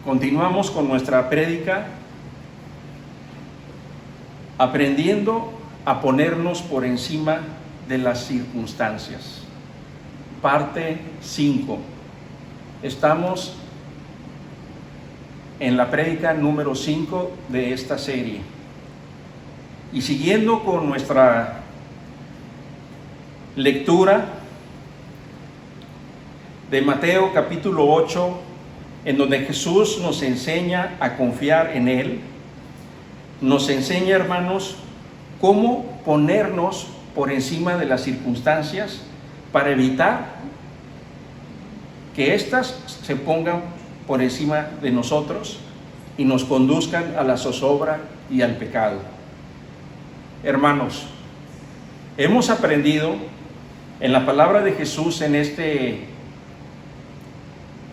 Continuamos con nuestra prédica, aprendiendo a ponernos por encima de las circunstancias. Parte 5. Estamos en la prédica número 5 de esta serie. Y siguiendo con nuestra lectura de Mateo capítulo 8, en donde Jesús nos enseña a confiar en Él, nos enseña, hermanos, cómo ponernos por encima de las circunstancias para evitar que éstas se pongan por encima de nosotros y nos conduzcan a la zozobra y al pecado. Hermanos, hemos aprendido en la palabra de Jesús en este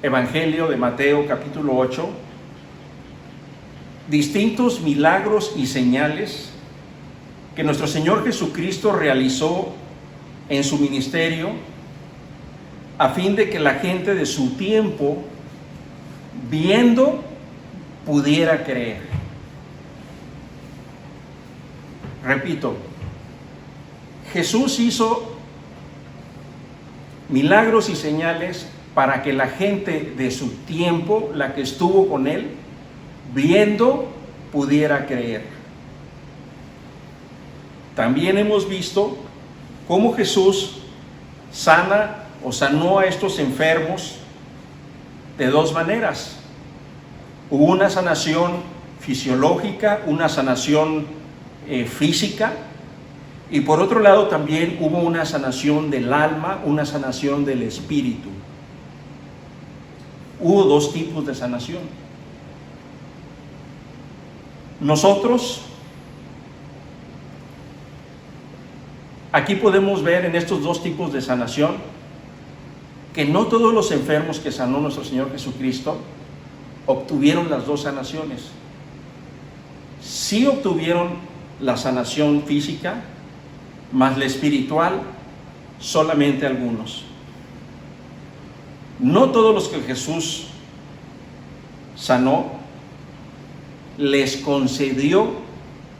Evangelio de Mateo capítulo 8, distintos milagros y señales que nuestro Señor Jesucristo realizó en su ministerio a fin de que la gente de su tiempo, viendo, pudiera creer. Repito, Jesús hizo milagros y señales para que la gente de su tiempo, la que estuvo con Él, viendo, pudiera creer. También hemos visto cómo Jesús sana o sanó a estos enfermos de dos maneras. Hubo una sanación fisiológica, una sanación física, y por otro lado también hubo una sanación del alma, una sanación del espíritu. Hubo dos tipos de sanación. Nosotros aquí podemos ver en estos dos tipos de sanación que no todos los enfermos que sanó nuestro Señor Jesucristo obtuvieron las dos sanaciones. Sí obtuvieron la sanación física, mas la espiritual solamente algunos. No todos los que Jesús sanó les concedió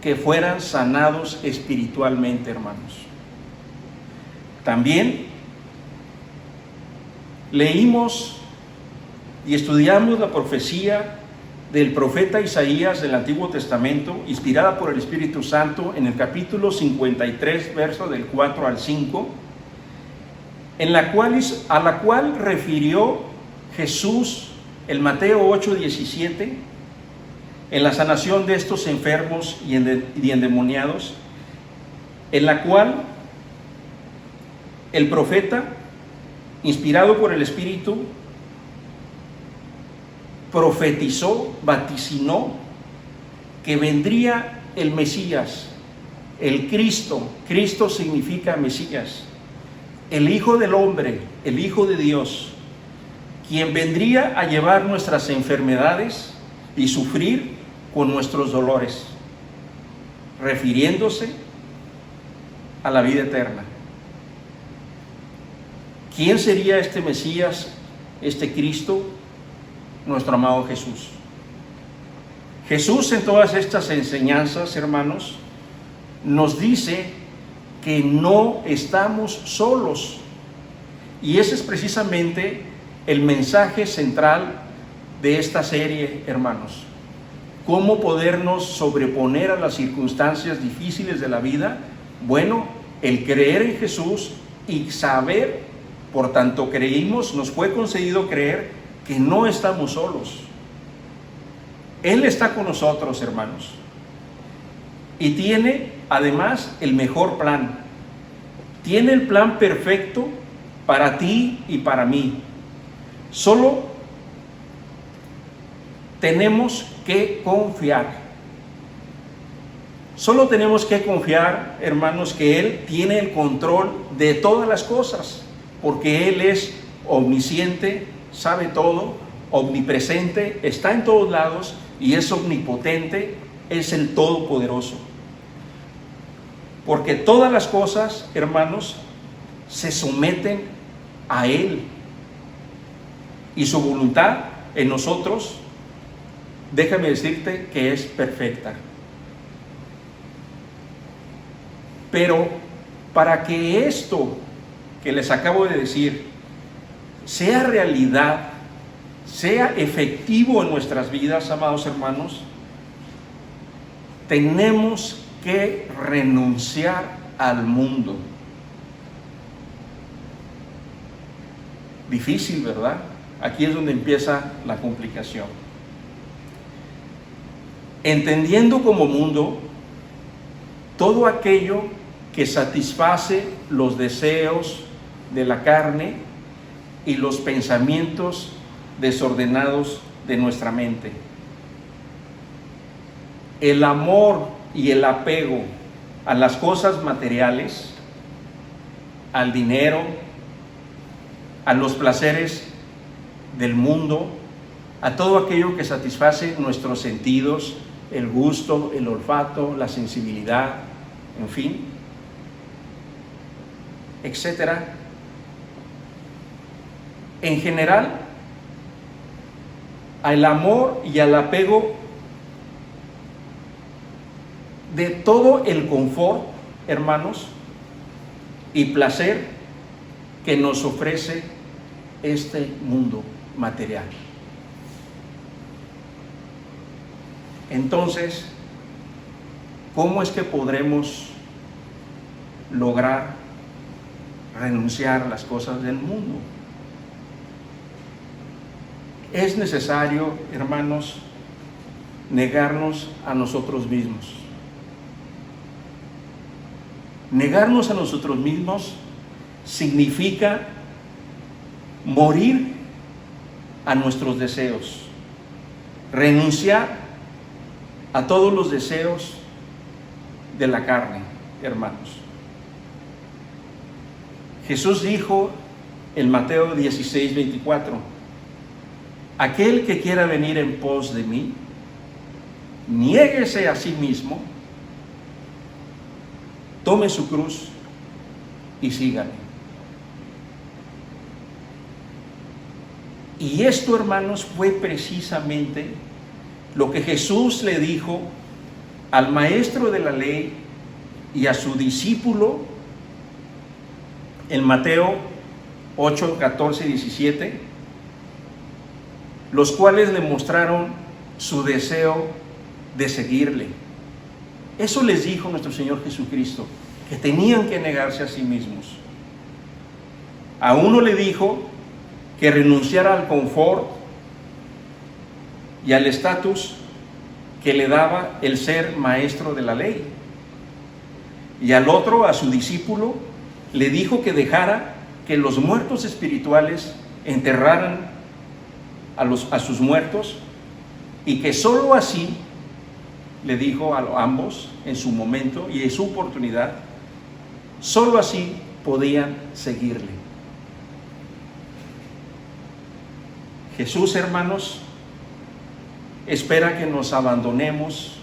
que fueran sanados espiritualmente, hermanos. También leímos y estudiamos la profecía del profeta Isaías del Antiguo Testamento, inspirada por el Espíritu Santo, en el capítulo 53, verso del 4 al 5, a la cual refirió Jesús el Mateo 8:17, en la sanación de estos enfermos y endemoniados, en la cual el profeta, inspirado por el Espíritu, profetizó, vaticinó que vendría el Mesías, el Cristo. Cristo significa Mesías, el Hijo del Hombre, el Hijo de Dios, quien vendría a llevar nuestras enfermedades y sufrir con nuestros dolores, refiriéndose a la vida eterna. ¿Quién sería este Mesías, este Cristo? Nuestro amado Jesús. Jesús, en todas estas enseñanzas, hermanos, nos dice que no estamos solos. Y ese es precisamente el mensaje central de esta serie, hermanos. ¿Cómo podernos sobreponer a las circunstancias difíciles de la vida? Bueno, el creer en Jesús y saber, por tanto creímos, nos fue concedido creer que no estamos solos. Él está con nosotros, hermanos. Y tiene, además, el mejor plan. Tiene el plan perfecto para ti y para mí. Solo tenemos que confiar. Solo tenemos que confiar, hermanos, que Él tiene el control de todas las cosas, porque Él es omnisciente, sabe todo, omnipresente, está en todos lados y es omnipotente, es el Todopoderoso. Porque todas las cosas, hermanos, se someten a Él. Y su voluntad en nosotros déjame decirte que es perfecta. Pero para que esto que les acabo de decir sea realidad, sea efectivo en nuestras vidas, amados hermanos, tenemos que renunciar al mundo. Difícil, ¿verdad? Aquí es donde empieza la complicación. Entendiendo como mundo todo aquello que satisface los deseos de la carne y los pensamientos desordenados de nuestra mente. El amor y el apego a las cosas materiales, al dinero, a los placeres del mundo, a todo aquello que satisface nuestros sentidos, el gusto, el olfato, la sensibilidad, en fin, etcétera. En general, al amor y al apego de todo el confort, hermanos, y placer que nos ofrece este mundo material. Entonces, ¿cómo es que podremos lograr renunciar a las cosas del mundo? Es necesario, hermanos, negarnos a nosotros mismos. Negarnos a nosotros mismos significa morir a nuestros deseos, renunciar a todos los deseos de la carne, hermanos. Jesús dijo en Mateo 16:24, aquel que quiera venir en pos de mí, niéguese a sí mismo, tome su cruz y sígame. Y esto, hermanos, fue precisamente lo que Jesús le dijo al maestro de la ley y a su discípulo en Mateo 8, 14 y 17, los cuales le mostraron su deseo de seguirle. Eso les dijo nuestro Señor Jesucristo, que tenían que negarse a sí mismos. A uno le dijo que renunciara al confort y al estatus que le daba el ser maestro de la ley. Y al otro, a su discípulo, le dijo que dejara que los muertos espirituales enterraran a sus muertos, y que sólo así, le dijo a ambos en su momento y en su oportunidad, sólo así podían seguirle. Jesús, hermanos, espera que nos abandonemos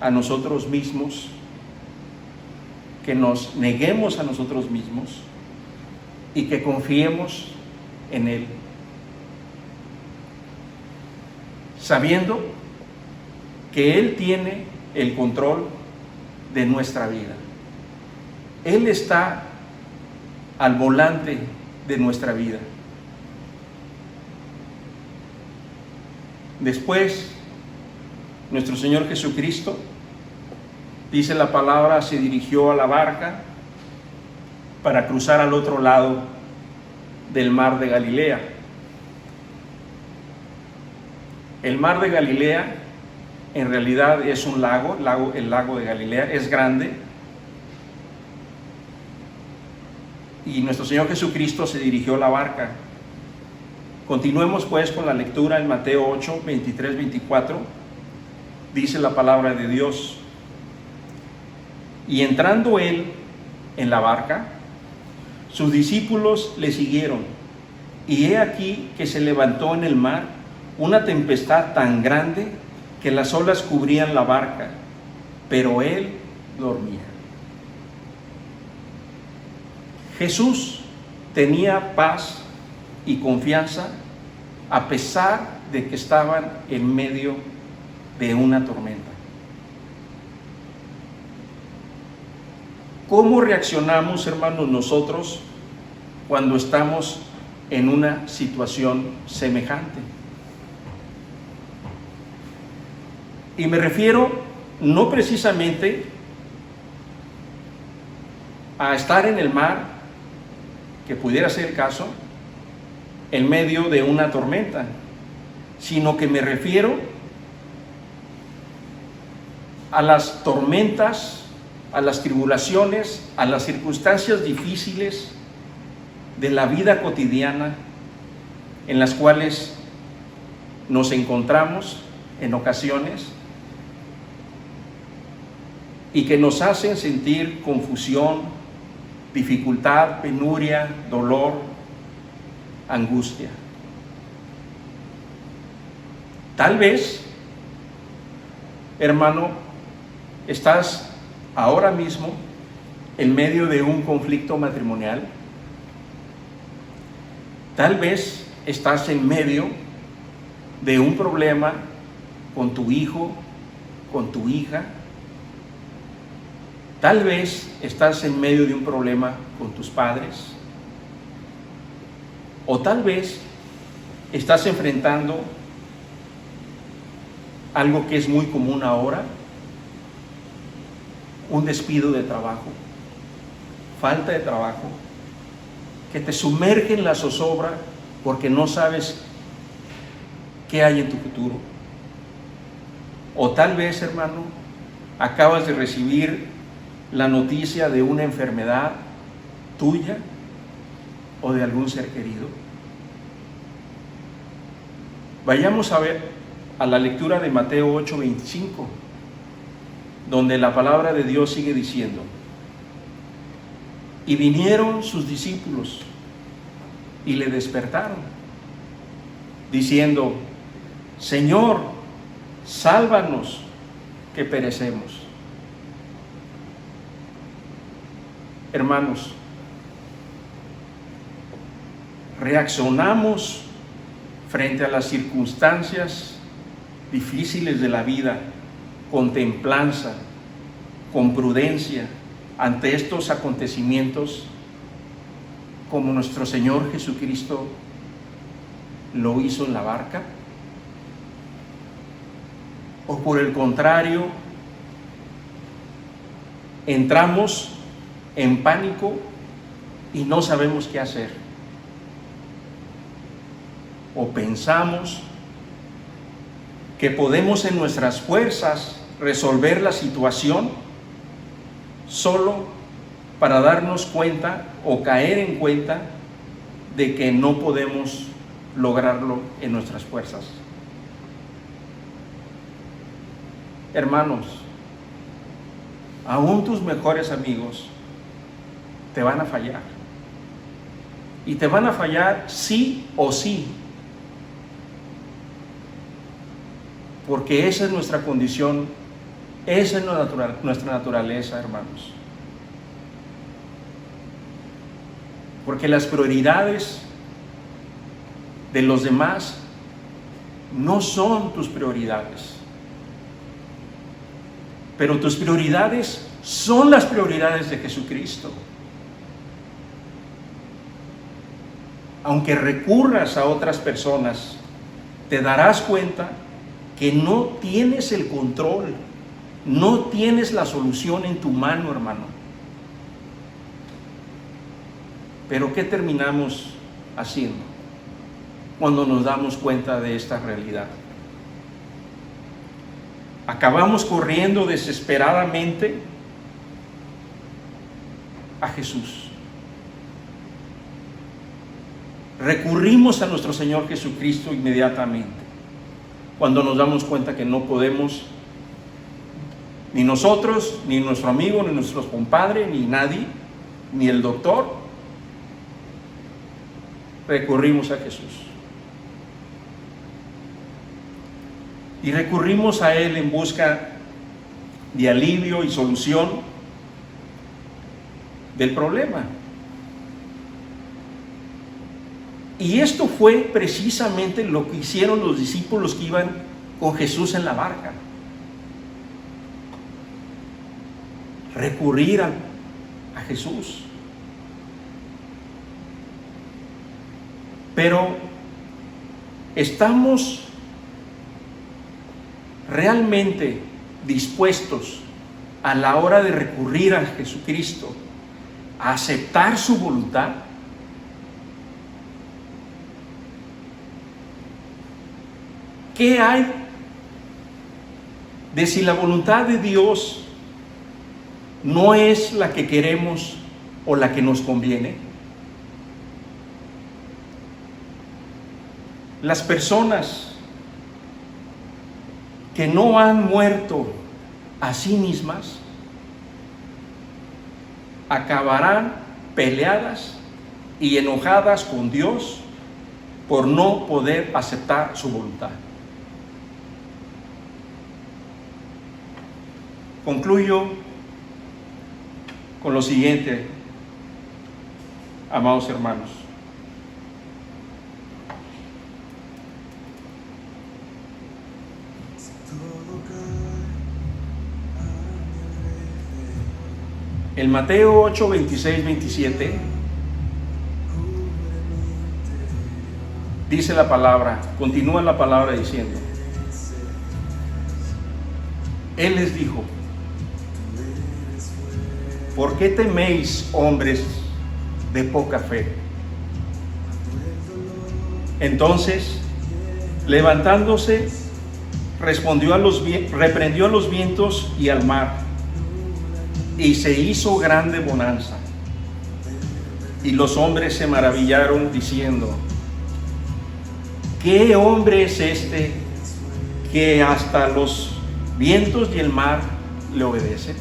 a nosotros mismos, que nos neguemos a nosotros mismos y que confiemos en Él, sabiendo que Él tiene el control de nuestra vida. Él está al volante de nuestra vida. Después, nuestro Señor Jesucristo, dice la palabra, se dirigió a la barca para cruzar al otro lado del mar de Galilea. El mar de Galilea en realidad es un lago, el lago de Galilea es grande, y nuestro Señor Jesucristo se dirigió a la barca. Continuemos pues con la lectura en Mateo 8, 23, 24. Dice la palabra de Dios: y entrando él en la barca, sus discípulos le siguieron, y he aquí que se levantó en el mar una tempestad tan grande que las olas cubrían la barca, pero él dormía. Jesús tenía paz y confianza a pesar de que estaban en medio de una tormenta. ¿Cómo reaccionamos, hermanos, nosotros cuando estamos en una situación semejante? Y me refiero no precisamente a estar en el mar, que pudiera ser el caso, en medio de una tormenta, sino que me refiero a las tormentas, a las tribulaciones, a las circunstancias difíciles de la vida cotidiana en las cuales nos encontramos en ocasiones y que nos hacen sentir confusión, dificultad, penuria, dolor, angustia. Tal vez, hermano, estás ahora mismo en medio de un conflicto matrimonial. Tal vez estás en medio de un problema con tu hijo, con tu hija. Tal vez estás en medio de un problema con tus padres. O tal vez estás enfrentando algo que es muy común ahora, un despido de trabajo, falta de trabajo, que te sumerge en la zozobra porque no sabes qué hay en tu futuro. O tal vez, hermano, acabas de recibir la noticia de una enfermedad tuya o de algún ser querido. Vayamos a ver a la lectura de Mateo 8:25, donde la palabra de Dios sigue diciendo: y vinieron sus discípulos y le despertaron, diciendo: Señor, sálvanos, que perecemos. Hermanos, reaccionamos frente a las circunstancias difíciles de la vida con templanza, con prudencia, ante estos acontecimientos, como nuestro Señor Jesucristo lo hizo en la barca? ¿O por el contrario, entramos en pánico y no sabemos qué hacer? ¿O pensamos que podemos en nuestras fuerzas resolver la situación solo para darnos cuenta o caer en cuenta de que no podemos lograrlo en nuestras fuerzas? Hermanos, aún tus mejores amigos te van a fallar. Y te van a fallar sí o sí. Porque esa es nuestra condición, esa es nuestra naturaleza, hermanos. Porque las prioridades de los demás no son tus prioridades. Pero tus prioridades son las prioridades de Jesucristo. Aunque recurras a otras personas, te darás cuenta que no tienes el control, no tienes la solución en tu mano, hermano. Pero ¿qué terminamos haciendo cuando nos damos cuenta de esta realidad? Acabamos corriendo desesperadamente a Jesús. Recurrimos a nuestro Señor Jesucristo inmediatamente cuando nos damos cuenta que no podemos, ni nosotros, ni nuestro amigo, ni nuestro compadre, ni nadie, ni el doctor. Recurrimos a Jesús. Y recurrimos a Él en busca de alivio y solución del problema. Y esto fue precisamente lo que hicieron los discípulos que iban con Jesús en la barca. recurrir a Jesús. Pero ¿estamos realmente dispuestos a la hora de recurrir a Jesucristo a aceptar su voluntad? ¿Qué hay de si la voluntad de Dios no es la que queremos o la que nos conviene? Las personas que no han muerto a sí mismas acabarán peleadas y enojadas con Dios por no poder aceptar su voluntad. Concluyo con lo siguiente, amados hermanos. En Mateo 8, 26, 27 dice la palabra, continúa la palabra diciendo: Él les dijo: ¿por qué teméis, hombres de poca fe? Entonces, levantándose, reprendió a los vientos y al mar, y se hizo grande bonanza. Y los hombres se maravillaron diciendo: ¿qué hombre es este que hasta los vientos y el mar le obedecen?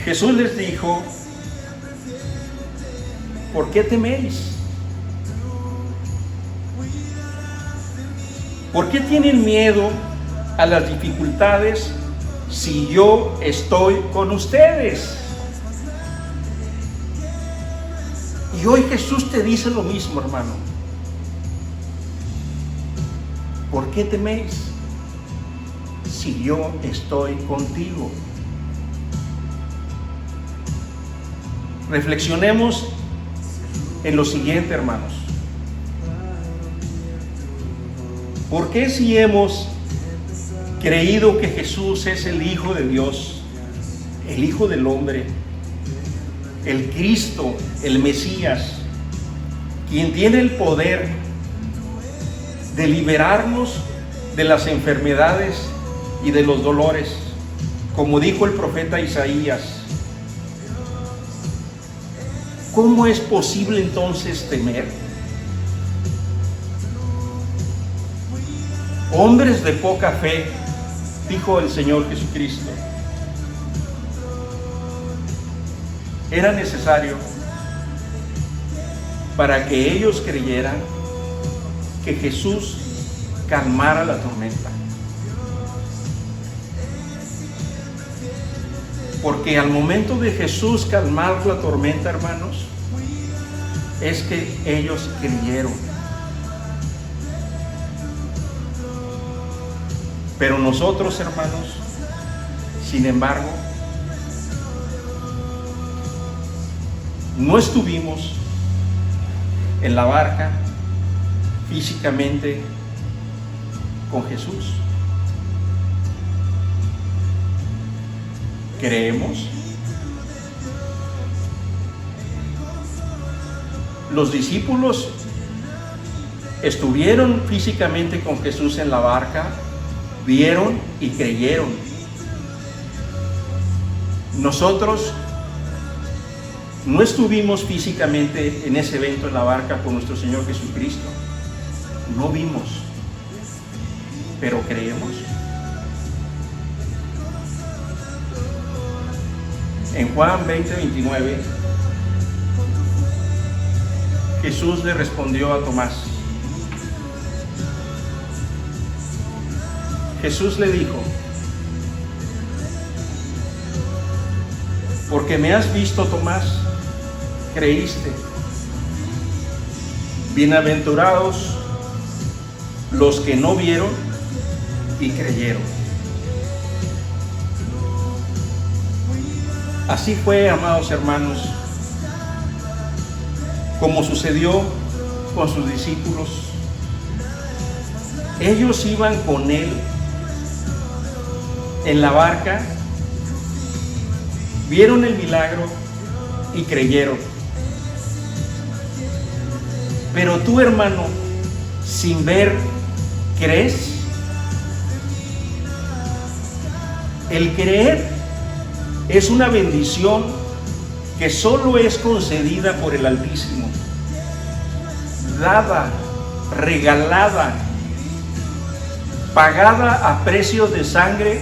Jesús les dijo: ¿por qué teméis? ¿Por qué tienen miedo a las dificultades si yo estoy con ustedes? Y hoy Jesús te dice lo mismo, hermano. ¿Por qué teméis si yo estoy contigo? Reflexionemos en lo siguiente, hermanos. ¿Por qué si hemos creído que Jesús es el Hijo de Dios, el Hijo del hombre, el Cristo, el Mesías, quien tiene el poder de liberarnos de las enfermedades y de los dolores, como dijo el profeta Isaías? ¿Cómo es posible entonces temer? Hombres de poca fe, dijo el Señor Jesucristo. Era necesario para que ellos creyeran que Jesús calmara la tormenta. Porque al momento de Jesús calmar la tormenta, hermanos, es que ellos creyeron. Pero nosotros, hermanos, sin embargo, no estuvimos en la barca físicamente con Jesús. ¿Creemos? Los discípulos estuvieron físicamente con Jesús en la barca, vieron y creyeron. Nosotros no estuvimos físicamente en ese evento en la barca con nuestro Señor Jesucristo. No vimos, pero creemos. En Juan 20:29, Jesús le respondió a Tomás. Jesús le dijo: porque me has visto, Tomás, creíste. Bienaventurados los que no vieron y creyeron. Así fue, amados hermanos, como sucedió con sus discípulos. Ellos iban con Él en la barca, vieron el milagro y creyeron. Pero tú, hermano, sin ver, ¿crees? El creer es una bendición que solo es concedida por el Altísimo, dada, regalada, pagada a precio de sangre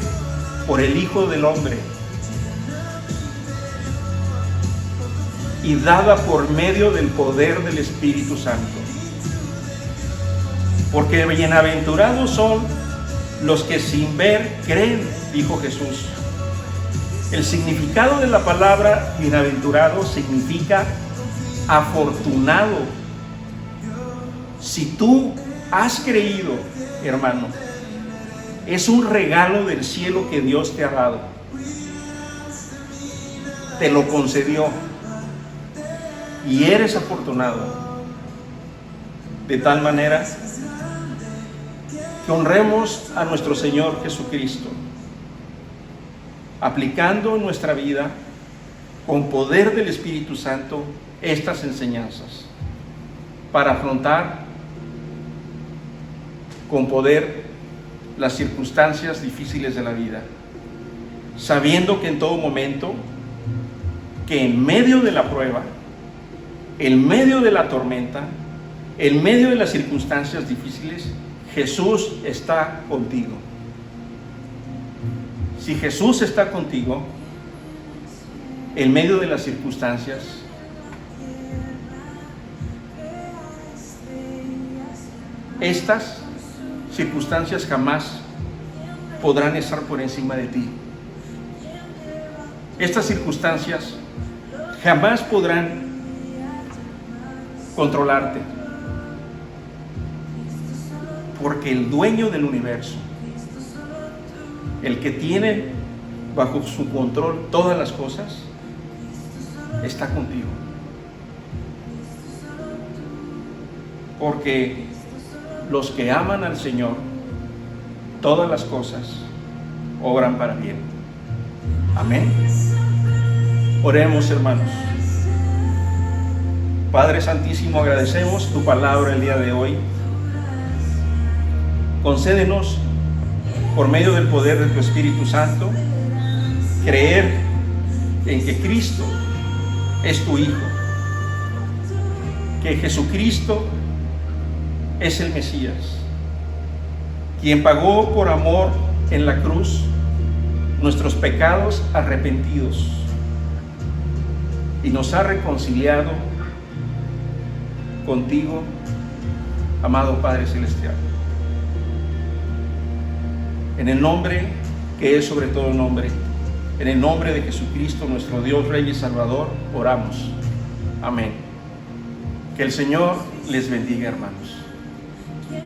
por el Hijo del Hombre y dada por medio del poder del Espíritu Santo. Porque bienaventurados son los que sin ver creen, dijo Jesús. El significado de la palabra bienaventurado significa afortunado. Si tú has creído, hermano, es un regalo del cielo que Dios te ha dado. Te lo concedió y eres afortunado. De tal manera que honremos a nuestro Señor Jesucristo, aplicando en nuestra vida con poder del Espíritu Santo estas enseñanzas para afrontar con poder las circunstancias difíciles de la vida, sabiendo que en todo momento, que en medio de la prueba, en medio de la tormenta, en medio de las circunstancias difíciles, Jesús está contigo. Si Jesús está contigo en medio de las circunstancias, estas circunstancias jamás podrán estar por encima de ti. Estas circunstancias jamás podrán controlarte, porque el dueño del universo, el que tiene bajo su control todas las cosas, está contigo. Porque los que aman al Señor, todas las cosas obran para bien. Amén. Oremos, hermanos. Padre Santísimo, agradecemos tu palabra el día de hoy. Concédenos, por medio del poder de tu Espíritu Santo, creer en que Cristo es tu Hijo, que Jesucristo es el Mesías, quien pagó por amor en la cruz nuestros pecados arrepentidos y nos ha reconciliado contigo, amado Padre Celestial. En el nombre que es sobre todo nombre, en el nombre de Jesucristo, nuestro Dios, Rey y Salvador, oramos. Amén. Que el Señor les bendiga, hermanos.